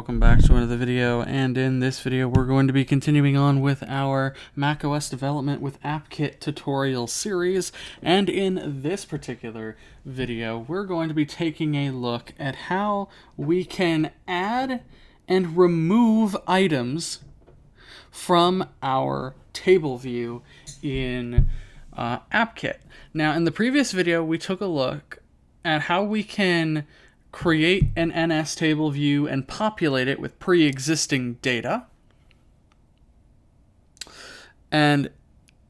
Welcome back to another video, and in this video we're going to be continuing on with our macOS development with AppKit tutorial series, and in this particular video we're going to be taking a look at how we can add and remove items from our table view in AppKit. Now, in the previous video we took a look at how we can create an NSTableView and populate it with pre-existing data. And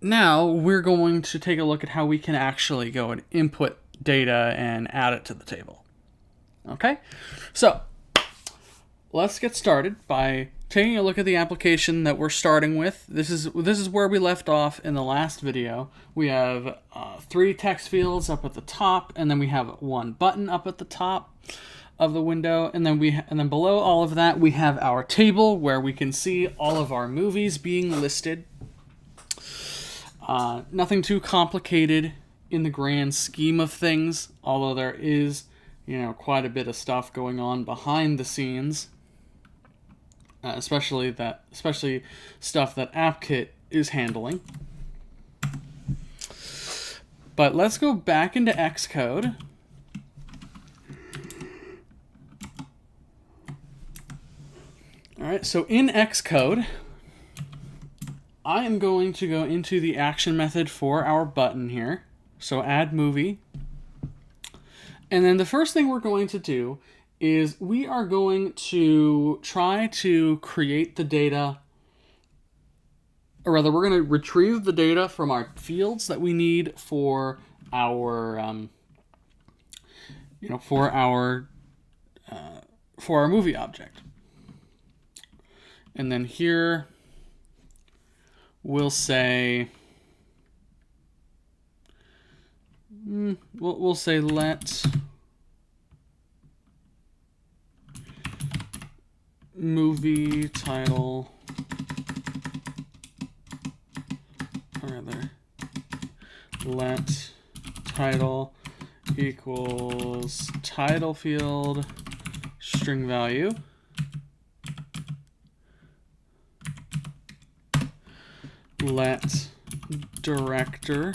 now we're going to take a look at how we can actually go and input data and add it to the table. Okay, so let's get started by taking a look at the application that we're starting with. This is where we left off in the last video. We have 3 text fields up at the top, and then we have one button up at the top of the window, and then below all of that we have our table where we can see all of our movies being listed. Nothing too complicated in the grand scheme of things, although there is, quite a bit of stuff going on behind the scenes. Especially stuff that AppKit is handling. But let's go back into Xcode. Alright, so in Xcode, I am going to go into the action method for our button here. So add movie. And then the first thing we're going to do is we are going to try to create the data, or rather we're going to retrieve the data from our fields that we need for our for our movie object. And then here we'll say we'll say let movie title, or rather, let title equals title field string value. Let director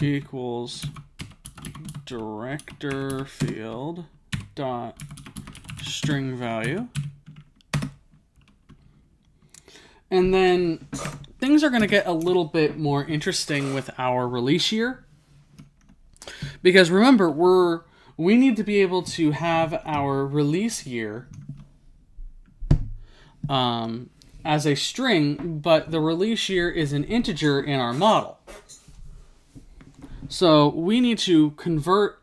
equals director field dot string value. And then things are going to get a little bit more interesting with our release year, because remember, we need to be able to have our release year as a string, but the release year is an integer in our model. So we need to convert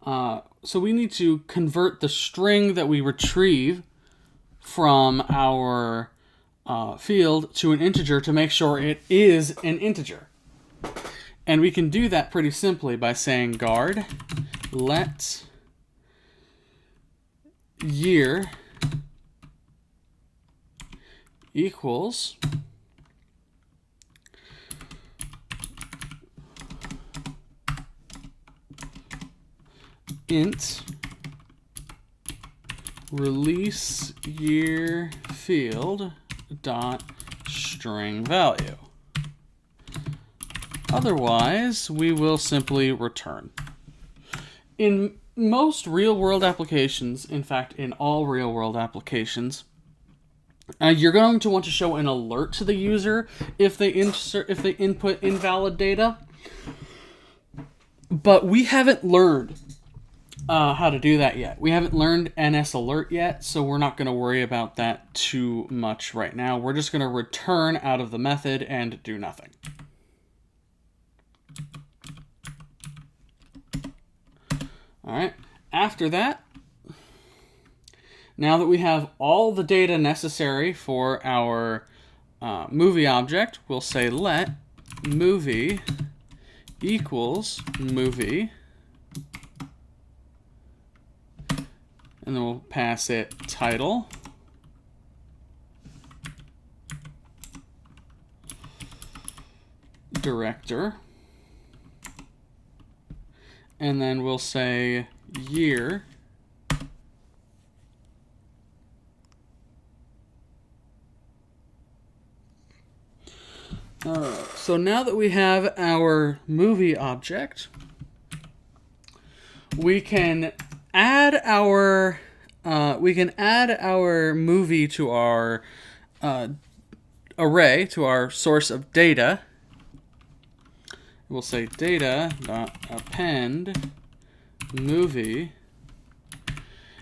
the string that we retrieve from our field to an integer to make sure it is an integer. And we can do that pretty simply by saying guard let year equals int release year field dot string value. Otherwise, we will simply return. In most real-world applications, in fact, in all real-world applications, you're going to want to show an alert to the user if they input invalid data. But we haven't learned how to do that yet. We haven't learned NS alert yet, so we're not going to worry about that too much right now. We're just going to return out of the method and do nothing. All right. After that, now that we have all the data necessary for our movie object, we'll say let movie equals movie, and then we'll pass it title, director, and then we'll say year So now that we have our movie object, we can add our movie to our array, to our source of data. We'll say data.append movie.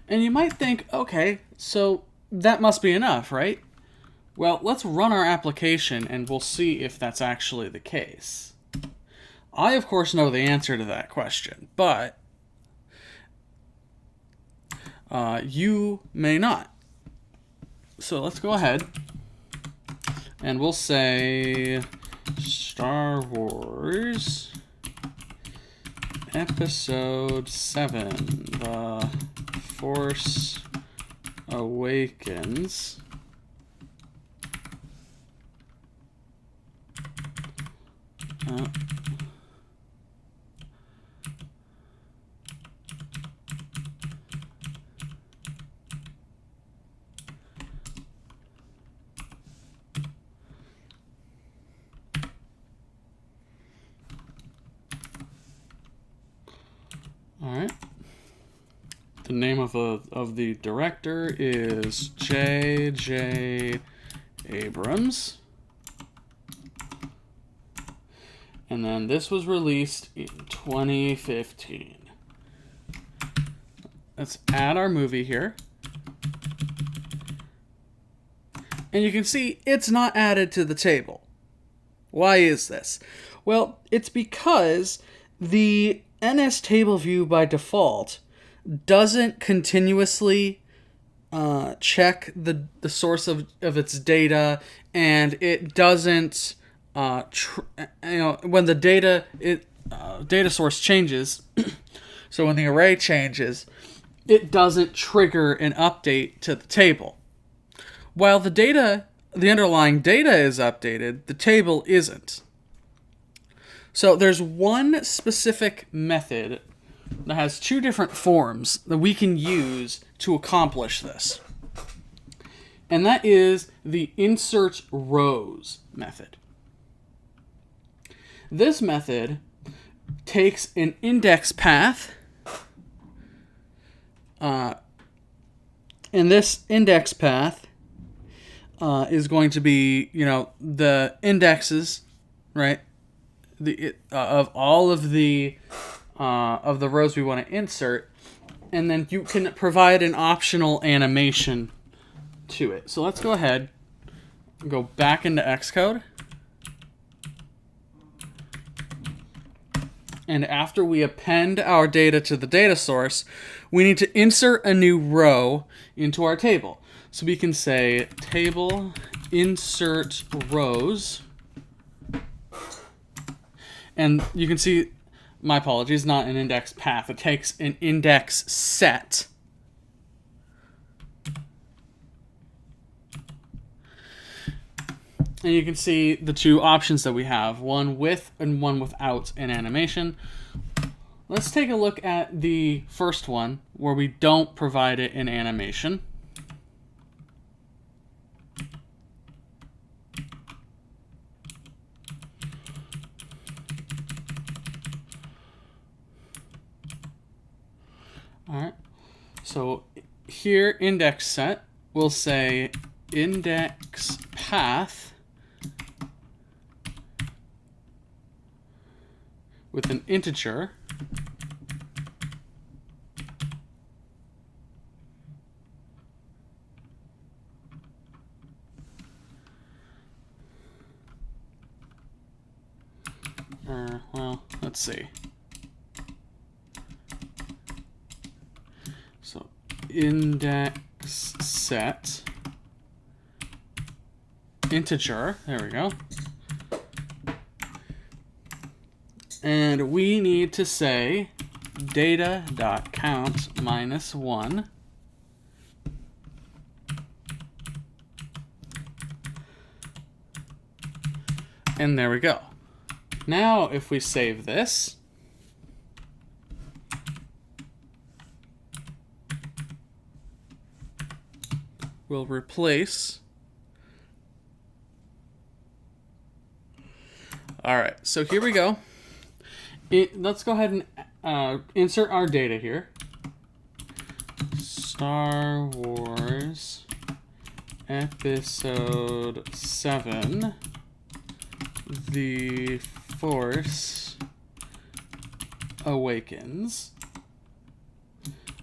And you might think, okay, so that must be enough, right? Well, let's run our application and we'll see if that's actually the case. I, of course, know the answer to that question, but you may not. So let's go ahead and we'll say Star Wars Episode 7, The Force Awakens. All right. The name of the director is J.J. Abrams. And then this was released in 2015. Let's add our movie here. And you can see it's not added to the table. Why is this? Well, it's because the NSTableView by default doesn't continuously check the source of its data, and it doesn't when the data source changes, so when the array changes, it doesn't trigger an update to the table. While the underlying data is updated, the table isn't. So there's one specific method that has two different forms that we can use to accomplish this. And that is the insert rows method. This method takes an index path, and this index path is going to be, the indexes, right? Of all of the rows we want to insert, and then you can provide an optional animation to it. So let's go ahead and go back into Xcode. And after we append our data to the data source, we need to insert a new row into our table. So we can say table insert rows. And you can see, my apologies, not an index path. It takes an index set. And you can see the two options that we have, one with and one without an animation. Let's take a look at the first one, where we don't provide it an animation. All right. So here, index set, we'll say index path with an integer. Well, let's see. So index set integer, there we go. And we need to say data.count -1. And there we go. Now, if we save this, we'll replace All right, so here we go. Let's go ahead and insert our data here. Star Wars Episode 7, The Force Awakens.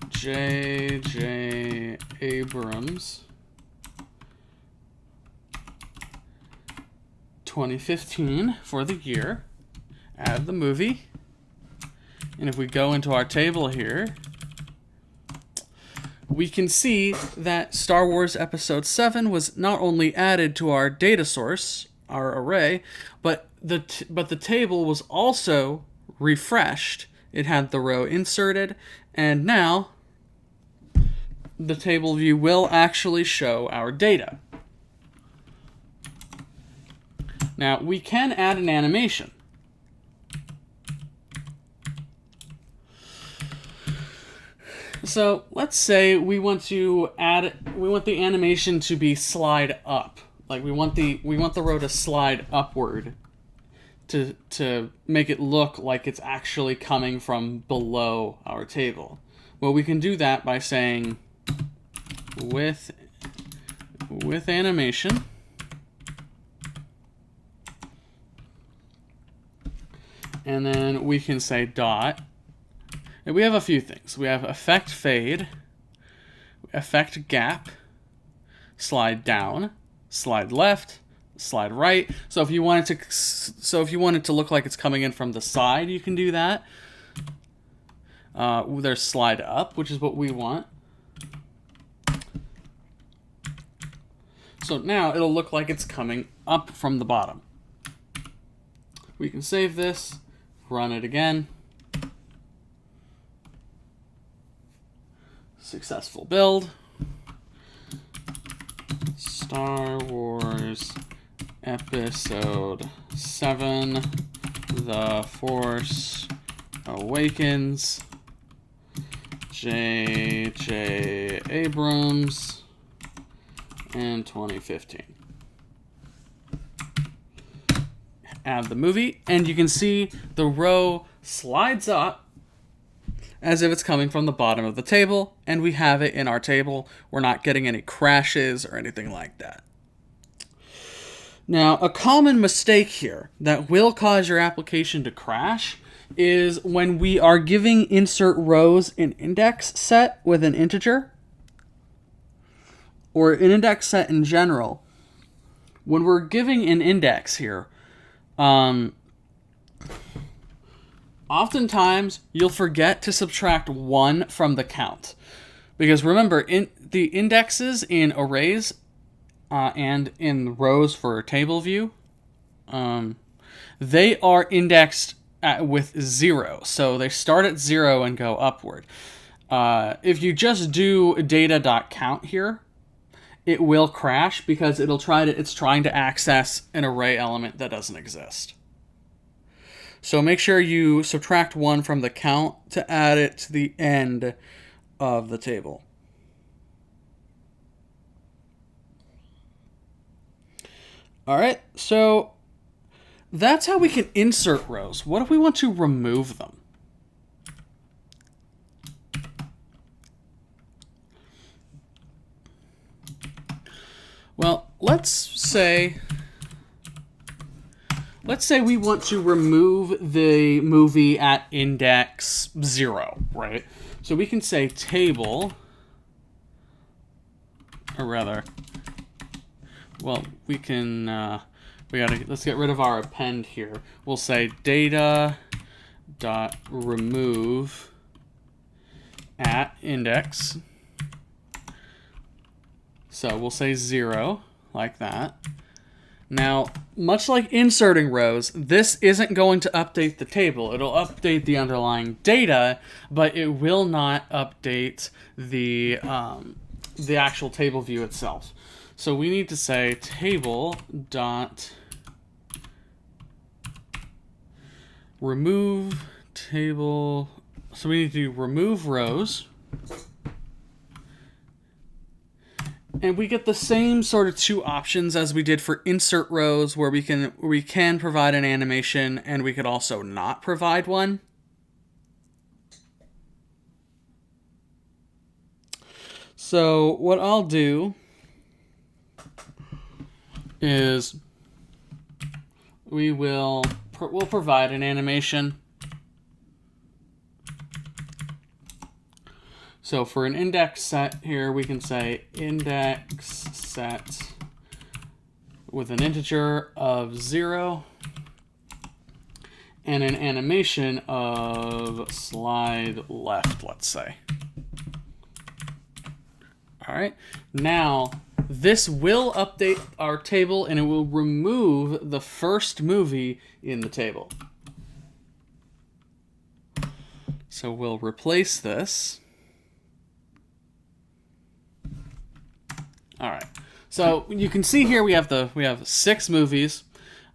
J.J. Abrams. 2015 for the year. Add the movie. And if we go into our table here, we can see that Star Wars Episode 7 was not only added to our data source, our array, but the table was also refreshed. It had the row inserted, and now the table view will actually show our data. Now, we can add an animation. So let's say we want the animation to be slide up. Like we want the row to slide upward to make it look like it's actually coming from below our table. Well, we can do that by saying with animation. And then we can say dot. And we have a few things. We have effect fade, effect gap, slide down, slide left, slide right. So if you want it to look like it's coming in from the side, you can do that. There's slide up, which is what we want. So now it'll look like it's coming up from the bottom. We can save this, run it again. Successful build. Star Wars Episode 7, The Force Awakens. J.J. Abrams. And 2015. Add the movie, and you can see the row slides up as if it's coming from the bottom of the table, and we have it in our table. We're not getting any crashes or anything like that. Now, a common mistake here that will cause your application to crash is when we are giving insert rows an index set with an integer, or an index set in general. When we're giving an index here, oftentimes you'll forget to subtract 1 from the count. Because remember, in the indexes in arrays and in rows for table view, they are indexed with 0. So they start at 0 and go upward. If you just do data.count here, it will crash because it's trying to access an array element that doesn't exist. So make sure you subtract 1 from the count to add it to the end of the table. All right, so that's how we can insert rows. What if we want to remove them? Well, let's say we want to remove the movie at index 0, right? So we can say table, or rather, well, we can, let's get rid of our append here. We'll say data.remove at index. So we'll say 0, like that. Now, much like inserting rows, this isn't going to update the table. It'll update the underlying data, but it will not update the actual table view itself. So we need to say table.remove table. So we need to remove rows. And we get the same sort of two options as we did for insert rows, where we can provide an animation and we could also not provide one. So what I'll do is we'll provide an animation. So for an index set here, we can say index set with an integer of 0 and an animation of slide left, let's say. All right, now this will update our table and it will remove the first movie in the table. So we'll replace this. All right, so you can see here we have 6 movies,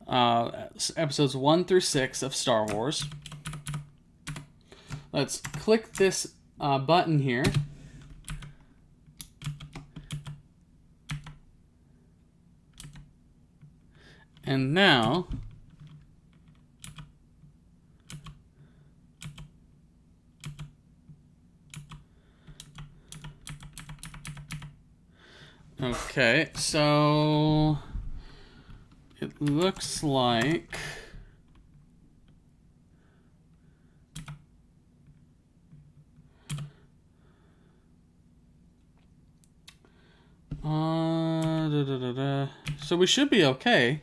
episodes 1 through 6 of Star Wars. Let's click this button here. And now okay, so it looks like so we should be okay.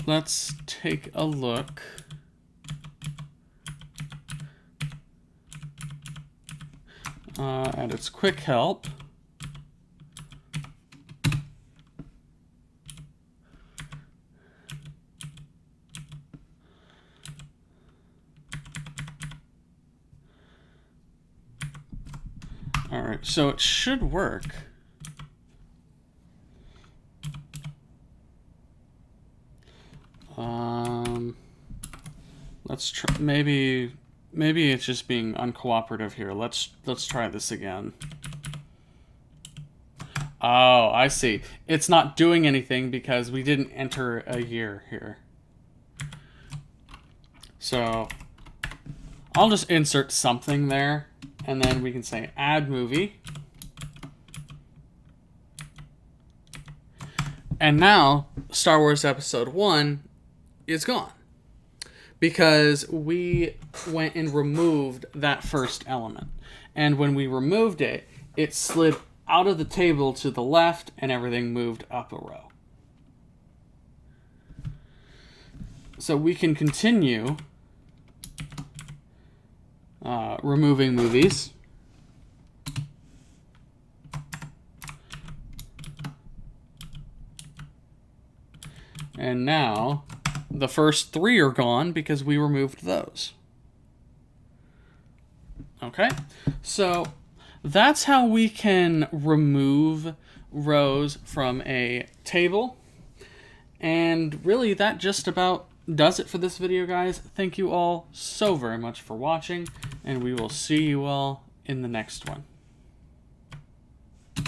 Let's take a look. At its quick help. All right, so it should work. Let's try. Maybe it's just being uncooperative here. Let's try this again. Oh, I see. It's not doing anything because we didn't enter a year here. So I'll just insert something there, and then we can say add movie. And now Star Wars Episode 1 is gone because we went and removed that first element. And when we removed it, it slid out of the table to the left and everything moved up a row. So we can continue removing movies. And now the first 3 are gone because we removed those. Okay, so that's how we can remove rows from a table. And really that just about does it for this video, guys. Thank you all so very much for watching, and we will see you all in the next one.